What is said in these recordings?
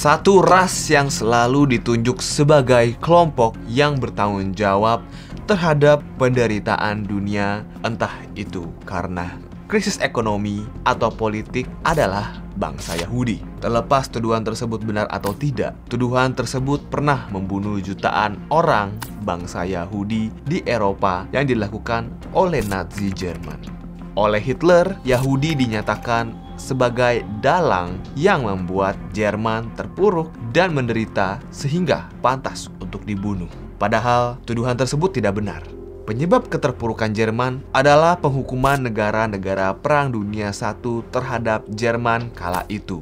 Satu ras yang selalu ditunjuk sebagai kelompok yang bertanggung jawab terhadap penderitaan dunia, entah itu karena krisis ekonomi atau politik, adalah bangsa Yahudi. Terlepas tuduhan tersebut benar atau tidak, tuduhan tersebut pernah membunuh jutaan orang bangsa Yahudi di Eropa yang dilakukan oleh Nazi Jerman. Oleh Hitler, Yahudi dinyatakan sebagai dalang yang membuat Jerman terpuruk dan menderita sehingga pantas untuk dibunuh. Padahal tuduhan tersebut tidak benar. Penyebab keterpurukan Jerman adalah penghukuman negara-negara Perang Dunia I terhadap Jerman kala itu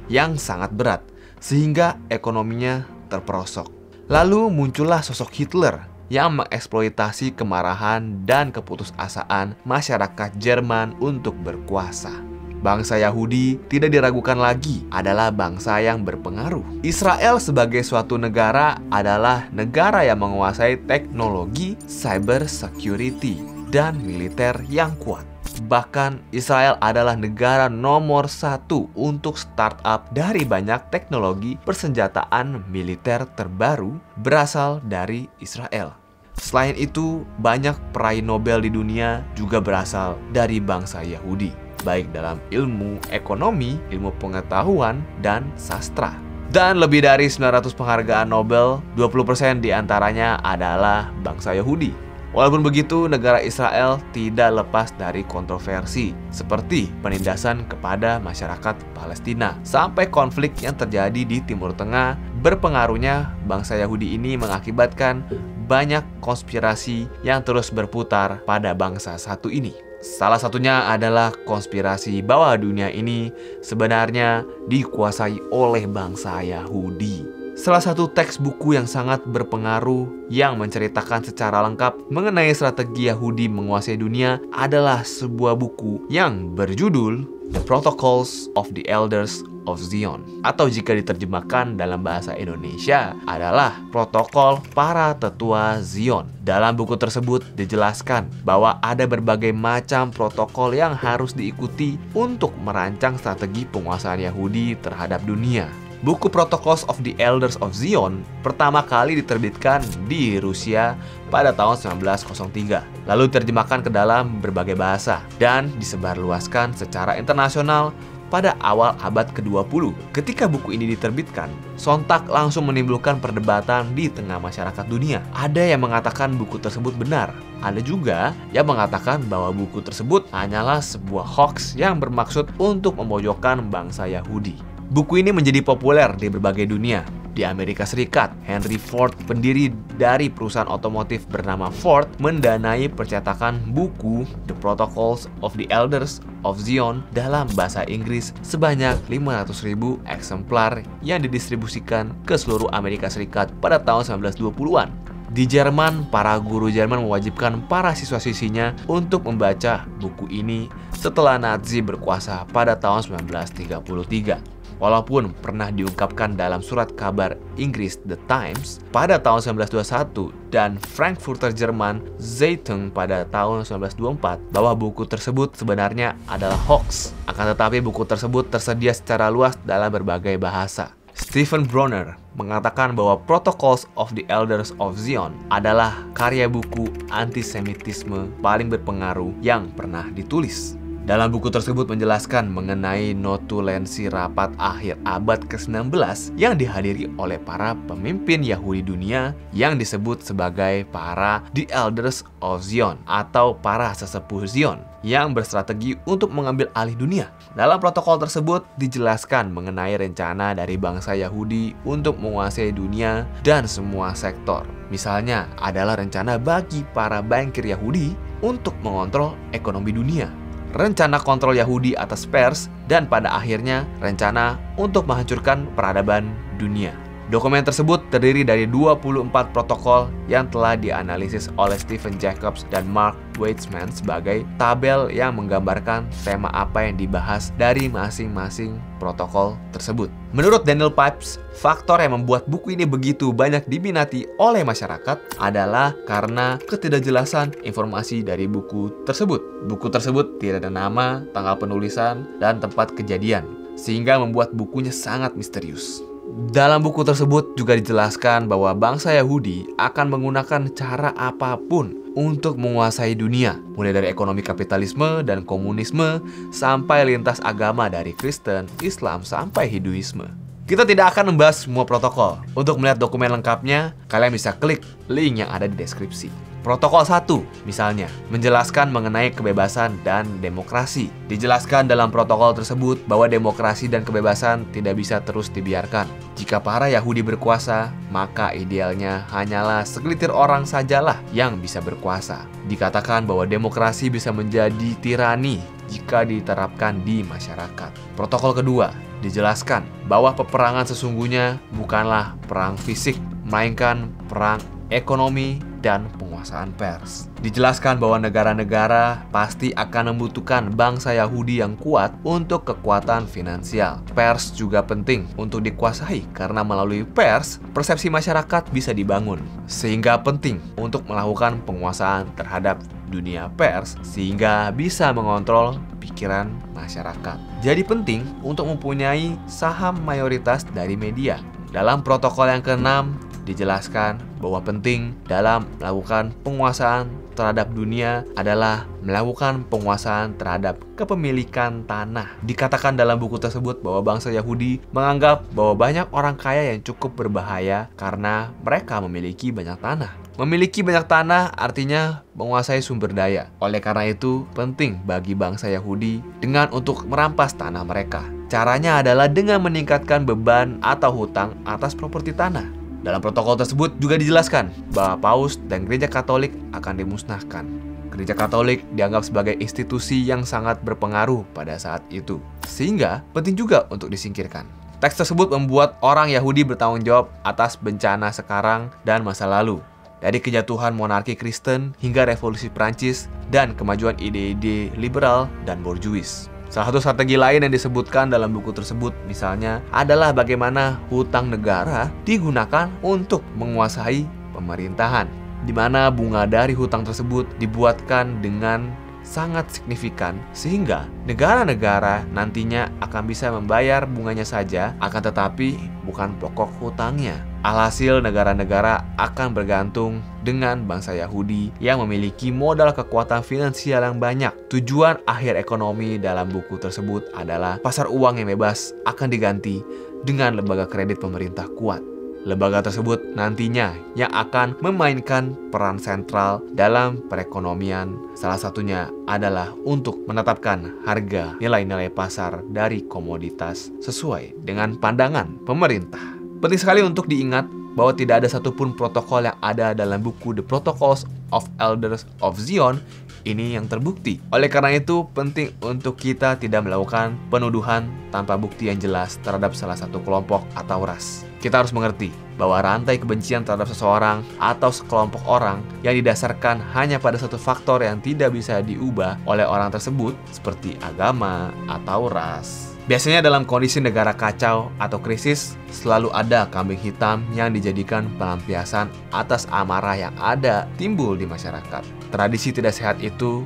yang sangat berat sehingga ekonominya terperosok. Lalu muncullah sosok Hitler yang mengeksploitasi kemarahan dan keputusasaan masyarakat Jerman untuk berkuasa. Bangsa Yahudi tidak diragukan lagi adalah bangsa yang berpengaruh. Israel sebagai suatu negara adalah negara yang menguasai teknologi cyber security dan militer yang kuat. Bahkan Israel adalah negara nomor 1 untuk startup dari banyak teknologi persenjataan militer terbaru berasal dari Israel. Selain itu, banyak peraih Nobel di dunia juga berasal dari bangsa Yahudi, baik dalam ilmu ekonomi, ilmu pengetahuan, dan sastra. Dan lebih dari 900 penghargaan Nobel, 20% diantaranya adalah bangsa Yahudi. Walaupun begitu, negara Israel tidak lepas dari kontroversi, seperti penindasan kepada masyarakat Palestina, sampai konflik yang terjadi di Timur Tengah. Berpengaruhnya, bangsa Yahudi ini mengakibatkan banyak konspirasi yang terus berputar pada bangsa satu ini. Salah satunya adalah konspirasi bahwa dunia ini sebenarnya dikuasai oleh bangsa Yahudi. Salah satu teks buku yang sangat berpengaruh yang menceritakan secara lengkap mengenai strategi Yahudi menguasai dunia adalah sebuah buku yang berjudul The Protocols of the Elders of Zion, atau jika diterjemahkan dalam bahasa Indonesia adalah Protokol Para Tetua Zion. Dalam buku tersebut dijelaskan bahwa ada berbagai macam protokol yang harus diikuti untuk merancang strategi penguasaan Yahudi terhadap dunia. Buku Protocols of the Elders of Zion pertama kali diterbitkan di Rusia pada tahun 1903, lalu diterjemahkan ke dalam berbagai bahasa dan disebarluaskan secara internasional pada awal abad ke-20. Ketika buku ini diterbitkan, sontak langsung menimbulkan perdebatan di tengah masyarakat dunia. Ada yang mengatakan buku tersebut benar, ada juga yang mengatakan bahwa buku tersebut hanyalah sebuah hoax yang bermaksud untuk memojokkan bangsa Yahudi. Buku ini menjadi populer di berbagai dunia. Di Amerika Serikat, Henry Ford, pendiri dari perusahaan otomotif bernama Ford, mendanai percetakan buku The Protocols of the Elders of Zion dalam bahasa Inggris sebanyak 500.000 eksemplar yang didistribusikan ke seluruh Amerika Serikat pada tahun 1920-an. Di Jerman, para guru Jerman mewajibkan para siswa-siswinya untuk membaca buku ini setelah Nazi berkuasa pada tahun 1933. Walaupun pernah diungkapkan dalam surat kabar Inggris The Times pada tahun 1921 dan Frankfurter German Zeitung pada tahun 1924 bahwa buku tersebut sebenarnya adalah hoax, akan tetapi buku tersebut tersedia secara luas dalam berbagai bahasa. Stephen Bronner mengatakan bahwa Protocols of the Elders of Zion adalah karya buku antisemitisme paling berpengaruh yang pernah ditulis. Dalam buku tersebut menjelaskan mengenai notulensi rapat akhir abad ke-19 yang dihadiri oleh para pemimpin Yahudi dunia yang disebut sebagai para The Elders of Zion atau para sesepuh Zion yang berstrategi untuk mengambil alih dunia. Dalam protokol tersebut dijelaskan mengenai rencana dari bangsa Yahudi untuk menguasai dunia dan semua sektor. Misalnya adalah rencana bagi para bankir Yahudi untuk mengontrol ekonomi dunia, rencana kontrol Yahudi atas pers, dan pada akhirnya rencana untuk menghancurkan peradaban dunia. Dokumen tersebut terdiri dari 24 protokol yang telah dianalisis oleh Stephen Jacobs dan Mark Weitzman sebagai tabel yang menggambarkan tema apa yang dibahas dari masing-masing protokol tersebut. Menurut Daniel Pipes, faktor yang membuat buku ini begitu banyak diminati oleh masyarakat adalah karena ketidakjelasan informasi dari buku tersebut. Buku tersebut tidak ada nama, tanggal penulisan, dan tempat kejadian, sehingga membuat bukunya sangat misterius. Dalam buku tersebut juga dijelaskan bahwa bangsa Yahudi akan menggunakan cara apapun untuk menguasai dunia, mulai dari ekonomi kapitalisme dan komunisme sampai lintas agama dari Kristen, Islam, sampai Hinduisme. Kita tidak akan membahas semua protokol. Untuk melihat dokumen lengkapnya, kalian bisa klik link yang ada di deskripsi. Protokol 1, misalnya, menjelaskan mengenai kebebasan dan demokrasi. Dijelaskan dalam protokol tersebut bahwa demokrasi dan kebebasan tidak bisa terus dibiarkan. Jika para Yahudi berkuasa, maka idealnya hanyalah segelintir orang sajalah yang bisa berkuasa. Dikatakan bahwa demokrasi bisa menjadi tirani jika diterapkan di masyarakat. Protokol kedua, dijelaskan bahwa peperangan sesungguhnya bukanlah perang fisik, melainkan perang ekonomi dan penguasaan pers. Dijelaskan bahwa negara-negara pasti akan membutuhkan bangsa Yahudi yang kuat untuk kekuatan finansial. Pers juga penting untuk dikuasai karena melalui pers, persepsi masyarakat bisa dibangun. Sehingga penting untuk melakukan penguasaan terhadap dunia pers sehingga bisa mengontrol pikiran masyarakat. Jadi penting untuk mempunyai saham mayoritas dari media. Dalam protokol yang keenam, dijelaskan bahwa penting dalam melakukan penguasaan terhadap dunia adalah melakukan penguasaan terhadap kepemilikan tanah. Dikatakan dalam buku tersebut bahwa bangsa Yahudi menganggap bahwa banyak orang kaya yang cukup berbahaya karena mereka memiliki banyak tanah. Memiliki banyak tanah artinya menguasai sumber daya. Oleh karena itu, penting bagi bangsa Yahudi dengan untuk merampas tanah mereka. Caranya adalah dengan meningkatkan beban atau hutang atas properti tanah. Dalam protokol tersebut juga dijelaskan bahwa Paus dan Gereja Katolik akan dimusnahkan. Gereja Katolik dianggap sebagai institusi yang sangat berpengaruh pada saat itu, sehingga penting juga untuk disingkirkan. Teks tersebut membuat orang Yahudi bertanggung jawab atas bencana sekarang dan masa lalu, dari kejatuhan monarki Kristen hingga revolusi Prancis dan kemajuan ide-ide liberal dan borjuis. Salah satu strategi lain yang disebutkan dalam buku tersebut misalnya adalah bagaimana hutang negara digunakan untuk menguasai pemerintahan, di mana bunga dari hutang tersebut dibuatkan dengan sangat signifikan sehingga negara-negara nantinya akan bisa membayar bunganya saja, akan tetapi bukan pokok hutangnya. Alhasil negara-negara akan bergantung dengan bangsa Yahudi yang memiliki modal kekuatan finansial yang banyak. Tujuan akhir ekonomi dalam buku tersebut adalah pasar uang yang bebas akan diganti dengan lembaga kredit pemerintah kuat. Lembaga tersebut nantinya yang akan memainkan peran sentral dalam perekonomian. Salah satunya adalah untuk menetapkan harga nilai-nilai pasar dari komoditas sesuai dengan pandangan pemerintah. Penting sekali untuk diingat bahwa tidak ada satupun protokol yang ada dalam buku The Protocols of Elders of Zion ini yang terbukti. Oleh karena itu, penting untuk kita tidak melakukan penuduhan tanpa bukti yang jelas terhadap salah satu kelompok atau ras. Kita harus mengerti bahwa rantai kebencian terhadap seseorang atau sekelompok orang yang didasarkan hanya pada satu faktor yang tidak bisa diubah oleh orang tersebut, seperti agama atau ras. Biasanya dalam kondisi negara kacau atau krisis, selalu ada kambing hitam yang dijadikan pelampiasan atas amarah yang ada timbul di masyarakat. Tradisi tidak sehat itu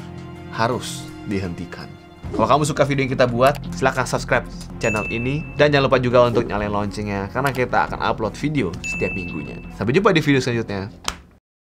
harus dihentikan. Kalau kamu suka video yang kita buat, silahkan subscribe channel ini. Dan jangan lupa juga untuk nyalain loncengnya, karena kita akan upload video setiap minggunya. Sampai jumpa di video selanjutnya.